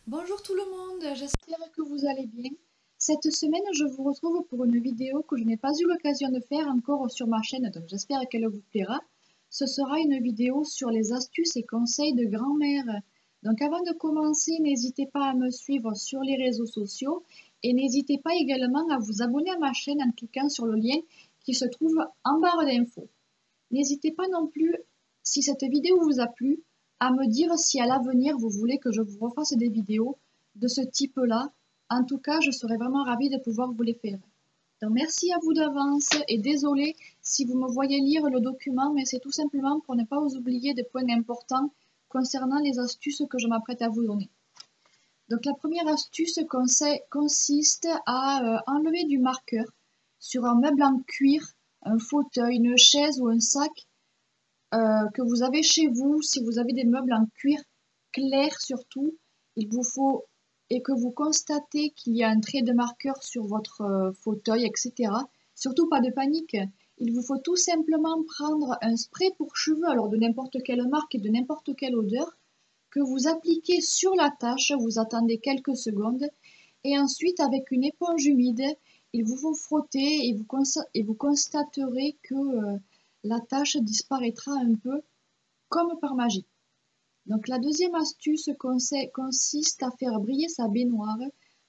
Bonjour tout le monde, j'espère que vous allez bien. Cette semaine, je vous retrouve pour une vidéo que je n'ai pas eu l'occasion de faire encore sur ma chaîne, donc j'espère qu'elle vous plaira. Ce sera une vidéo sur les astuces et conseils de grand-mère. Donc avant de commencer, n'hésitez pas à me suivre sur les réseaux sociaux et n'hésitez pas également à vous abonner à ma chaîne en cliquant sur le lien qui se trouve en barre d'infos. N'hésitez pas non plus, si cette vidéo vous a plu, à me dire si à l'avenir vous voulez que je vous refasse des vidéos de ce type-là. En tout cas, je serais vraiment ravie de pouvoir vous les faire. Donc merci à vous d'avance et désolé si vous me voyez lire le document, mais c'est tout simplement pour ne pas vous oublier des points importants concernant les astuces que je m'apprête à vous donner. Donc la première astuce consiste à enlever du marqueur sur un meuble en cuir, un fauteuil, une chaise ou un sac que vous avez chez vous. Si vous avez des meubles en cuir clair surtout, il vous faut, et que vous constatez qu'il y a un trait de marqueur sur votre fauteuil, etc. Surtout pas de panique. Il vous faut tout simplement prendre un spray pour cheveux, alors de n'importe quelle marque et de n'importe quelle odeur, que vous appliquez sur la tâche, vous attendez quelques secondes, et ensuite avec une éponge humide, il vous faut frotter et vous constaterez que la tache disparaîtra un peu comme par magie. Donc la deuxième astuce consiste à faire briller sa baignoire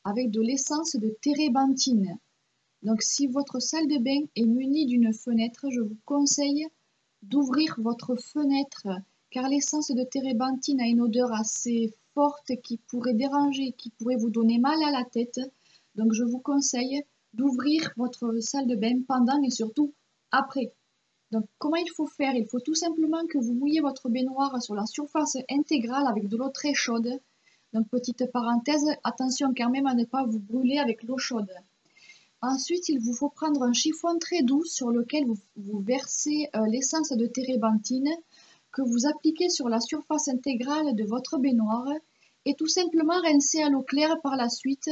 avec de l'essence de térébenthine. Donc si votre salle de bain est munie d'une fenêtre, je vous conseille d'ouvrir votre fenêtre car l'essence de térébenthine a une odeur assez forte qui pourrait déranger, qui pourrait vous donner mal à la tête. Donc je vous conseille d'ouvrir votre salle de bain pendant et surtout après. Donc comment il faut faire? Il faut tout simplement que vous mouillez votre baignoire sur la surface intégrale avec de l'eau très chaude. Donc petite parenthèse, attention quand même à ne pas vous brûler avec l'eau chaude. Ensuite, il vous faut prendre un chiffon très doux sur lequel vous versez l'essence de térébenthine que vous appliquez sur la surface intégrale de votre baignoire et tout simplement rincer à l'eau claire par la suite.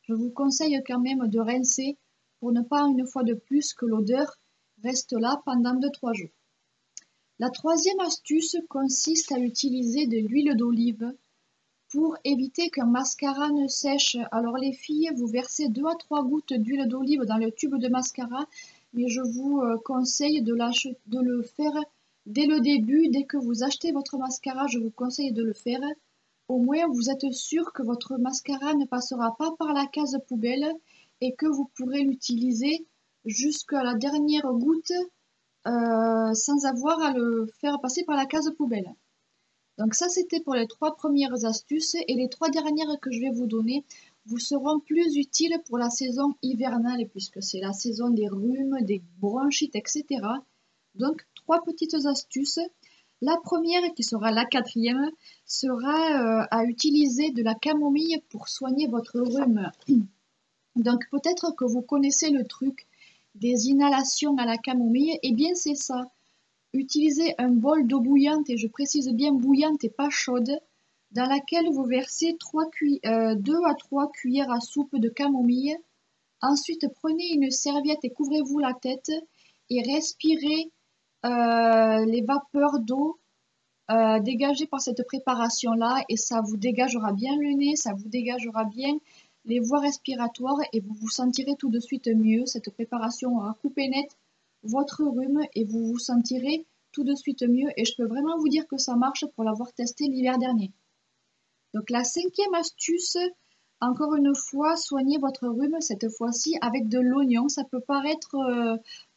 Je vous conseille quand même de rincer pour ne pas une fois de plus que l'odeur reste là pendant 2-3 jours. La troisième astuce consiste à utiliser de l'huile d'olive pour éviter qu'un mascara ne sèche. Alors les filles, vous versez 2 à 3 gouttes d'huile d'olive dans le tube de mascara, mais je vous conseille de le faire dès le début. Dès que vous achetez votre mascara, je vous conseille de le faire. Au moins, vous êtes sûr que votre mascara ne passera pas par la case poubelle et que vous pourrez l'utiliser jusqu'à la dernière goutte sans avoir à le faire passer par la case poubelle. Donc ça, c'était pour les 3 premières astuces et les 3 dernières que je vais vous donner vous seront plus utiles pour la saison hivernale puisque c'est la saison des rhumes, des bronchites, etc. Donc 3 petites astuces. La première, qui sera la quatrième, sera à utiliser de la camomille pour soigner votre rhume. Donc peut-être que vous connaissez le truc des inhalations à la camomille, et bien c'est ça. Utilisez un bol d'eau bouillante, et je précise bien bouillante et pas chaude, dans laquelle vous versez 2 à 3 cuillères à soupe de camomille. Ensuite, prenez une serviette et couvrez-vous la tête et respirez les vapeurs d'eau dégagées par cette préparation-là, et ça vous dégagera bien le nez, ça vous dégagera bien les voies respiratoires et vous vous sentirez tout de suite mieux. Cette préparation aura coupé net votre rhume et vous vous sentirez tout de suite mieux, et je peux vraiment vous dire que ça marche pour l'avoir testé l'hiver dernier. Donc la cinquième astuce, encore une fois, soignez votre rhume cette fois-ci avec de l'oignon. Ça peut paraître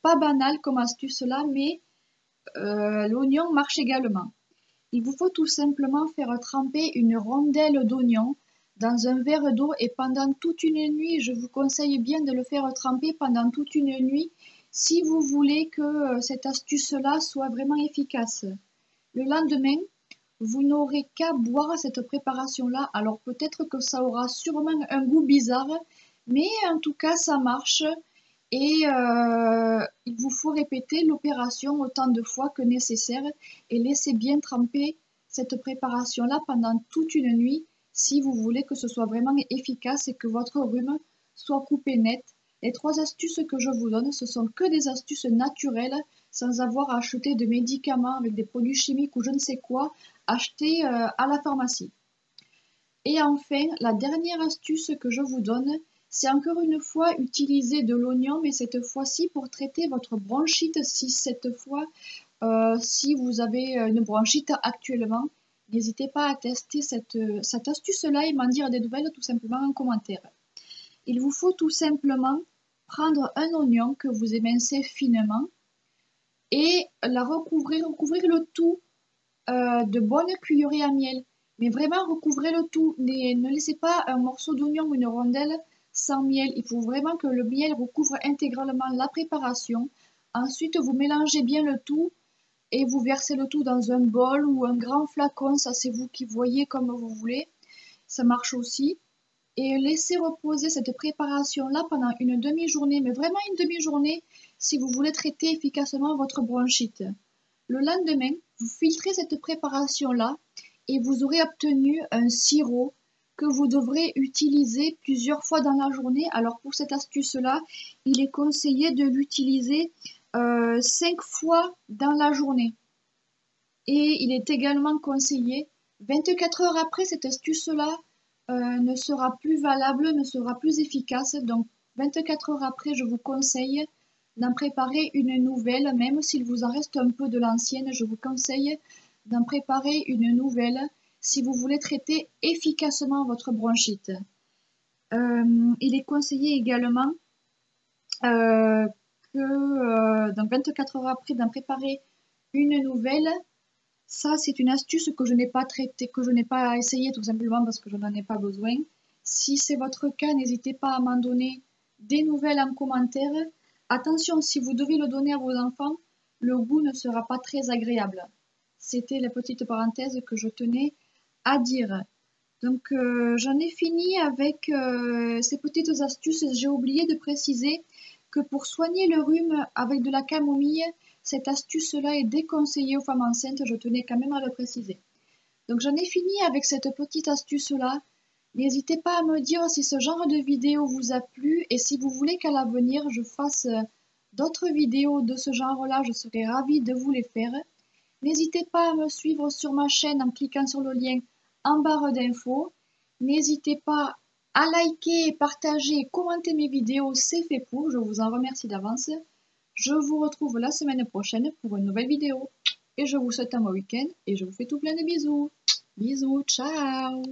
pas banal comme astuce là, mais l'oignon marche également. Il vous faut tout simplement faire tremper une rondelle d'oignon dans un verre d'eau et pendant toute une nuit. Je vous conseille bien de le faire tremper pendant toute une nuit si vous voulez que cette astuce-là soit vraiment efficace. Le lendemain, vous n'aurez qu'à boire cette préparation-là. Alors peut-être que ça aura sûrement un goût bizarre, mais en tout cas ça marche. Et il vous faut répéter l'opération autant de fois que nécessaire et laisser bien tremper cette préparation-là pendant toute une nuit si vous voulez que ce soit vraiment efficace et que votre rhume soit coupé net. Les 3 astuces que je vous donne, ce sont que des astuces naturelles sans avoir à acheter de médicaments avec des produits chimiques ou je ne sais quoi, achetés à la pharmacie. Et enfin, la dernière astuce que je vous donne, c'est encore une fois utiliser de l'oignon, mais cette fois-ci pour traiter votre bronchite. Si vous avez une bronchite actuellement, n'hésitez pas à tester cette astuce-là et m'en dire des nouvelles tout simplement en commentaire. Il vous faut tout simplement prendre un oignon que vous émincez finement et recouvrir le tout de bonnes cuillerées à miel. Mais vraiment recouvrez le tout. Ne laissez pas un morceau d'oignon ou une rondelle sans miel. Il faut vraiment que le miel recouvre intégralement la préparation. Ensuite, vous mélangez bien le tout et vous versez le tout dans un bol ou un grand flacon. Ça, c'est vous qui voyez comme vous voulez. Ça marche aussi. Et laissez reposer cette préparation-là pendant une demi-journée, mais vraiment une demi-journée si vous voulez traiter efficacement votre bronchite. Le lendemain, vous filtrez cette préparation-là et vous aurez obtenu un sirop que vous devrez utiliser plusieurs fois dans la journée. Alors pour cette astuce-là, il est conseillé de l'utiliser 5 fois dans la journée. Et il est également conseillé, 24 heures après cette astuce-là ne sera plus valable, ne sera plus efficace. Donc 24 heures après, je vous conseille d'en préparer une nouvelle, même s'il vous en reste un peu de l'ancienne, je vous conseille d'en préparer une nouvelle si vous voulez traiter efficacement votre bronchite. Il est conseillé également donc 24 heures après d'en préparer une nouvelle. Ça, c'est une astuce que je n'ai pas traitée, que je n'ai pas essayé tout simplement parce que je n'en ai pas besoin. Si c'est votre cas, n'hésitez pas à m'en donner des nouvelles en commentaire. Attention, si vous devez le donner à vos enfants, le goût ne sera pas très agréable. C'était la petite parenthèse que je tenais à dire. Donc, j'en ai fini avec ces petites astuces. J'ai oublié de préciser que pour soigner le rhume avec de la camomille, cette astuce-là est déconseillée aux femmes enceintes. Je tenais quand même à le préciser. Donc, j'en ai fini avec cette petite astuce-là. N'hésitez pas à me dire si ce genre de vidéo vous a plu et si vous voulez qu'à l'avenir je fasse d'autres vidéos de ce genre-là, je serai ravie de vous les faire. N'hésitez pas à me suivre sur ma chaîne en cliquant sur le lien en barre d'infos. N'hésitez pas à liker, partager et commenter mes vidéos, c'est fait pour, je vous en remercie d'avance. Je vous retrouve la semaine prochaine pour une nouvelle vidéo. Et je vous souhaite un bon week-end et je vous fais tout plein de bisous. Bisous, ciao!